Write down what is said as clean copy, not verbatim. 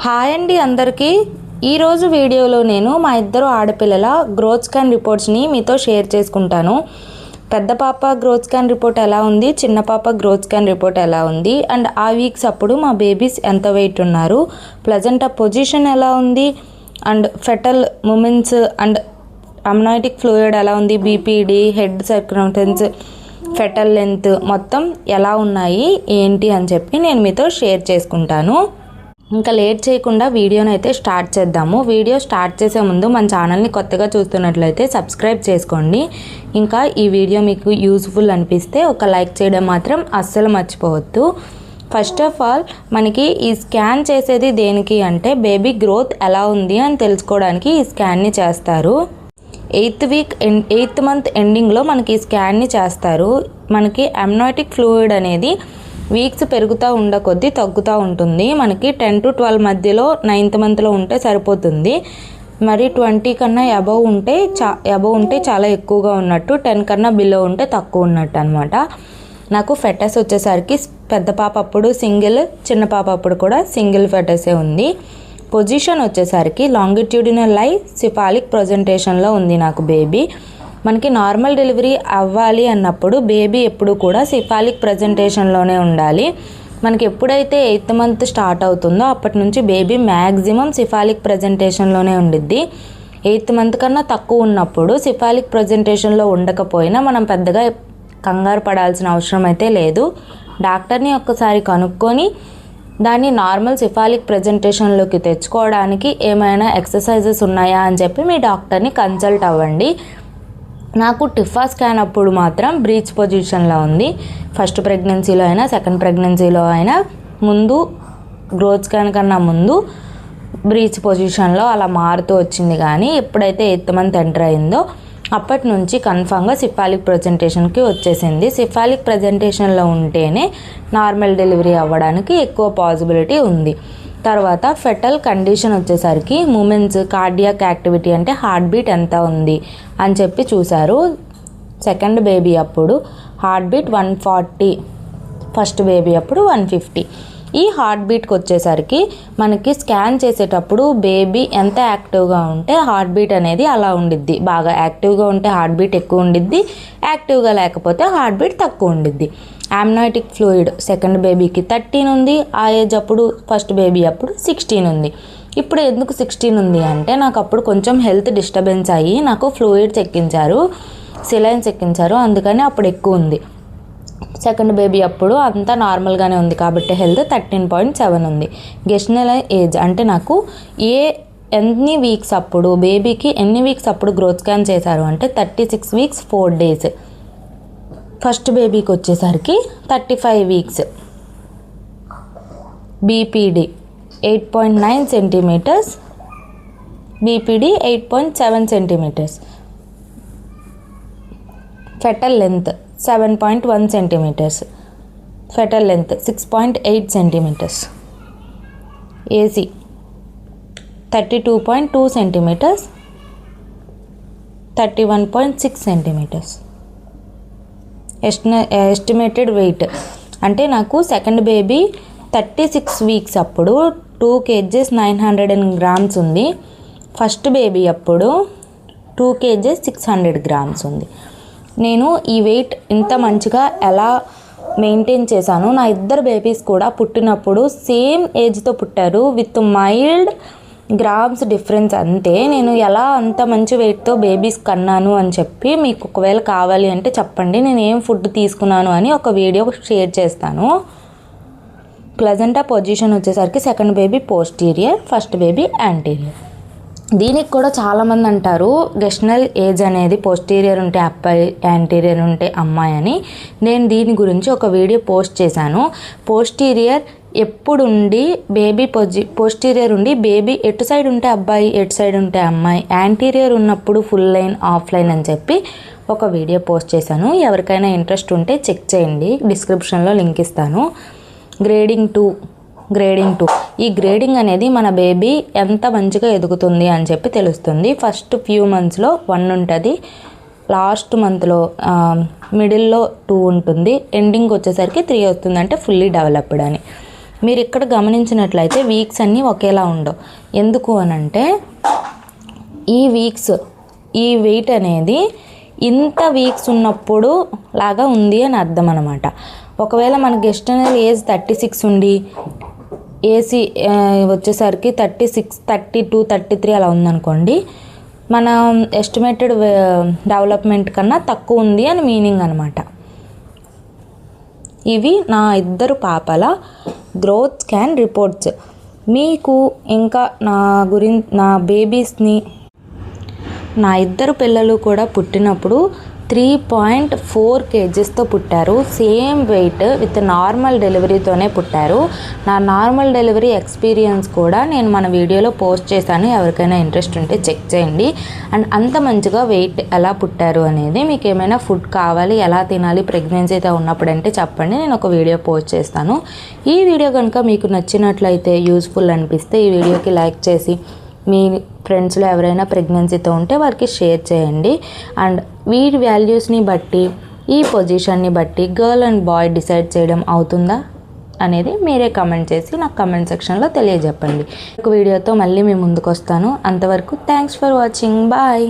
Hi అండి అందరికీ. ఈరోజు వీడియోలో నేను మా ఇద్దరు ఆడపిల్లల గ్రోత్ స్కాన్ రిపోర్ట్స్ని మీతో షేర్ చేసుకుంటాను. పెద్ద పాప గ్రోత్ స్కాన్ రిపోర్ట్ ఎలా ఉంది, చిన్న పాప గ్రోత్ స్కాన్ రిపోర్ట్ ఎలా ఉంది, అండ్ ఆ వీక్స్ అప్పుడు మా బేబీస్ ఎంత వెయిట్ ఉన్నారు, ప్లజెంటా పొజిషన్ ఎలా ఉంది, and fetal movements and amniotic fluid ఎలా ఉంది, BPD, head circumference, fetal length మొత్తం ఎలా ఉన్నాయి ఏంటి అని చెప్పి నేను మీతో షేర్ చేసుకుంటాను. ఇంకా లేట్ చేయకుండా వీడియోని అయితే స్టార్ట్ చేద్దాము. వీడియో స్టార్ట్ చేసే ముందు మన ఛానల్ని కొత్తగా చూస్తున్నట్లయితే సబ్స్క్రైబ్ చేసుకోండి. ఇంకా ఈ వీడియో మీకు యూస్ఫుల్ అనిపిస్తే ఒక లైక్ చేయడం మాత్రం అస్సలు మర్చిపోవద్దు. ఫస్ట్ ఆఫ్ ఆల్ మనకి ఈ స్కాన్ చేసేది దేనికి అంటే బేబీ గ్రోత్ ఎలా ఉంది అని తెలుసుకోవడానికి ఈ స్కాన్ని చేస్తారు. 8th మంత్ ఎండింగ్లో మనకి ఈ స్కాన్ని చేస్తారు. మనకి అమ్నైటిక్ ఫ్లూయిడ్ అనేది వీక్స్ పెరుగుతూ కొద్దీ తగ్గుతూ ఉంటుంది. మనకి 10 to 12 మధ్యలో 9th మంత్లో ఉంటే సరిపోతుంది. మరి 20 కన్నా అబవ్ ఉంటే చాలా ఎక్కువగా ఉన్నట్టు, 10 కన్నా బిలో ఉంటే తక్కువ ఉన్నట్టు అనమాట. నాకు ఫెటస్ వచ్చేసరికి పెద్ద పాప అప్పుడు సింగిల్, చిన్న పాప అప్పుడు కూడా సింగిల్ ఫెటసే ఉంది. పొజిషన్ వచ్చేసరికి లాంగిట్యూడినల్ లై సిఫాలిక్ ప్రజెంటేషన్లో ఉంది నాకు బేబీ. మనకి నార్మల్ డెలివరీ అవ్వాలి అన్నప్పుడు బేబీ ఎప్పుడు కూడా సిఫాలిక్ ప్రజెంటేషన్లోనే ఉండాలి. మనకి ఎప్పుడైతే 8th మంత్ స్టార్ట్ అవుతుందో అప్పటి నుంచి బేబీ మ్యాక్సిమం సిఫాలిక్ ప్రజెంటేషన్లోనే ఉండిద్ది. 8th మంత్ కన్నా తక్కువ ఉన్నప్పుడు సిఫాలిక్ ప్రజెంటేషన్లో ఉండకపోయినా మనం పెద్దగా కంగారు పడాల్సిన అవసరం అయితే లేదు. డాక్టర్ని ఒక్కసారి కనుక్కొని దాన్ని నార్మల్ సిఫాలిక్ ప్రజెంటేషన్లోకి తెచ్చుకోవడానికి ఏమైనా ఎక్సర్సైజెస్ ఉన్నాయా అని చెప్పి మీ డాక్టర్ని కన్సల్ట్ అవ్వండి. నాకు టిఫా స్కాన్ అప్పుడు మాత్రం బ్రీచ్ పొజిషన్లో ఉంది. ఫస్ట్ ప్రెగ్నెన్సీలో అయినా సెకండ్ ప్రెగ్నెన్సీలో అయినా ముందు గ్రోత్ స్కాన్ కన్నా ముందు బ్రీచ్ పొజిషన్లో అలా మారుతూ వచ్చింది. కానీ ఎప్పుడైతే 8th మంత్ ఎంటర్ అయిందో అప్పటి నుంచి కన్ఫామ్గా సిఫాలిక్ ప్రజెంటేషన్కి వచ్చేసింది. సిఫాలిక్ ప్రజెంటేషన్లో ఉంటేనే నార్మల్ డెలివరీ అవ్వడానికి ఎక్కువ పాసిబిలిటీ ఉంది. తర్వాత ఫెటల్ కండిషన్ వచ్చేసరికి మూమెంట్స్, కార్డియాక్ యాక్టివిటీ అంటే హార్ట్ బీట్ ఎంత ఉంది అని చెప్పి చూశారు. సెకండ్ బేబీ అప్పుడు హార్ట్ బీట్ 140, ఫస్ట్ బేబీ అప్పుడు 150. ఈ హార్ట్ బీట్కి వచ్చేసరికి మనకి స్కాన్ చేసేటప్పుడు బేబీ ఎంత యాక్టివ్గా ఉంటే హార్ట్ బీట్ అనేది అలా ఉండిద్ది. బాగా యాక్టివ్గా ఉంటే హార్ట్ బీట్ ఎక్కువ ఉండిద్ది, యాక్టివ్గా లేకపోతే హార్ట్ బీట్ తక్కువ ఉండిద్ది. అమ్నైటిక్ ఫ్లూయిడ్ సెకండ్ బేబీకి 13 ఉంది, ఆ ఏజ్ అప్పుడు ఫస్ట్ బేబీ అప్పుడు 16 ఉంది. ఇప్పుడు ఎందుకు 16 ఉంది అంటే నాకు అప్పుడు కొంచెం హెల్త్ డిస్టర్బెన్స్ అయ్యి నాకు ఫ్లూయిడ్స్ ఎక్కించారు, సిలైన్స్ ఎక్కించారు, అందుకని అప్పుడు ఎక్కువ ఉంది. సెకండ్ బేబీ అప్పుడు అంతా నార్మల్గానే ఉంది కాబట్టి హెల్త్ 13.7 ఉంది. గెస్టనల్ ఏజ్ అంటే నాకు ఎన్ని వీక్స్ అప్పుడు బేబీకి ఎన్ని వీక్స్ అప్పుడు గ్రోత్ స్కాన్ చేశారు అంటే 36 weeks 4 days. ఫస్ట్ బేబీకి వచ్చేసరికి 35 weeks. BPD 8.9 centimeters, BPD 8.7 centimeters. Fetal length 7.1 centimeters, fetal length 6.8 centimeters. AC 32.2 centimeters, 31.6 centimeters. Estimated weight అంటే నాకు సెకండ్ బేబీ 36 weeks అప్పుడు 2 kgs 900 grams ఉంది. ఫస్ట్ బేబీ అప్పుడు 2 kgs 600 grams ఉంది. నేను ఈ వెయిట్ ఇంత మంచిగా ఎలా మెయింటైన్ చేశాను, నా ఇద్దరు బేబీస్ కూడా పుట్టినప్పుడు సేమ్ ఏజ్తో పుట్టారు విత్ మైల్డ్ గ్రామ్స్ డిఫరెన్స్. అంతే నేను ఎలా అంత మంచి వెయిట్తో బేబీస్ కన్నాను అని చెప్పి మీకు ఒకవేళ కావాలి అంటే చెప్పండి, నేను ఏం ఫుడ్ తీసుకున్నాను అని ఒక వీడియో షేర్ చేస్తాను. ప్లజెంటా పొజిషన్ వచ్చేసరికి second baby posterior, first baby anterior. దీనికి కూడా చాలామంది అంటారు గెస్టనల్ ఏజ్ అనేది పోస్టీరియర్ ఉంటే అబ్బాయి, యాంటీరియర్ ఉంటే అమ్మాయి అని. నేను దీని గురించి ఒక వీడియో పోస్ట్ చేశాను. పోస్టీరియర్ ఎప్పుడుండి బేబీ పోస్టీరియర్ ఉండి బేబీ ఎటు సైడ్ ఉంటే అబ్బాయి, ఎటు సైడ్ ఉంటే అమ్మాయి, యాంటీరియర్ ఉన్నప్పుడు ఫుల్ లైన్, ఆఫ్ లైన్ అని చెప్పి ఒక వీడియో పోస్ట్ చేశాను. ఎవరికైనా ఇంట్రెస్ట్ ఉంటే చెక్ చేయండి, డిస్క్రిప్షన్లో లింక్ ఇస్తాను. గ్రేడింగ్ 2 ఈ గ్రేడింగ్ అనేది మన బేబీ ఎంత మంచిగా ఎదుగుతుంది అని చెప్పి తెలుస్తుంది. ఫస్ట్ ఫ్యూ మంత్స్లో 1 ఉంటుంది, లాస్ట్ మంత్లో మిడిల్లో 2 ఉంటుంది, ఎండింగ్ వచ్చేసరికి 3 వస్తుంది, అంటే ఫుల్లీ డెవలప్డ్ అని. మీరు ఇక్కడ గమనించినట్లయితే వీక్స్ అన్నీ ఒకేలా ఉండవు. ఎందుకు అనంటే ఈ వీక్స్ ఈ వెయిట్ అనేది ఇంత వీక్స్ ఉన్నప్పుడు లాగా ఉంది అని అర్థం అనమాట. ఒకవేళ మన గెస్టనల్ ఏజ్ 36 ఉండి ఏసీ వచ్చేసరికి 36, 32, 33 అలా ఉందనుకోండి, మన ఎస్టిమేటెడ్ డెవలప్మెంట్ కన్నా తక్కువ ఉంది అని మీనింగ్ అనమాట. ఇవి నా 2 పాపల గ్రోత్ స్కాన్ రిపోర్ట్స్. మీకు ఇంకా నా బేబీస్ని, నా 2 పిల్లలు కూడా పుట్టినప్పుడు 3.4 kgsతో పుట్టారు. సేమ్ వెయిట్ విత్ నార్మల్ డెలివరీతోనే పుట్టారు. నా నార్మల్ డెలివరీ ఎక్స్పీరియన్స్ కూడా నేను మన వీడియోలో పోస్ట్ చేశాను, ఎవరికైనా ఇంట్రెస్ట్ ఉంటే చెక్ చేయండి. అండ్ అంత మంచిగా వెయిట్ ఎలా పుట్టారు అనేది, మీకు ఏమైనా ఫుడ్ కావాలి, ఎలా తినాలి ప్రెగ్నెన్సీతో ఉన్నప్పుడు అంటే చెప్పండి, నేను ఒక వీడియో పోస్ట్ చేస్తాను. ఈ వీడియో కనుక మీకు నచ్చినట్లయితే, యూస్ఫుల్ అనిపిస్తే ఈ వీడియోకి లైక్ చేసి మీ ఫ్రెండ్స్లో ఎవరైనా ప్రెగ్నెన్సీతో ఉంటే వారికి షేర్ చేయండి. అండ్ వీరి వాల్యూస్ని బట్టి, ఈ పొజిషన్ని బట్టి గర్ల్ అండ్ బాయ్ డిసైడ్ చేయడం అవుతుందా అనేది మీరే కమెంట్ చేసి నాకు కమెంట్ సెక్షన్లో తెలియజెప్పండి. ఒక వీడియోతో మళ్ళీ మీ ముందుకు వస్తాను. అంతవరకు థ్యాంక్స్ ఫర్ వాచింగ్. బాయ్.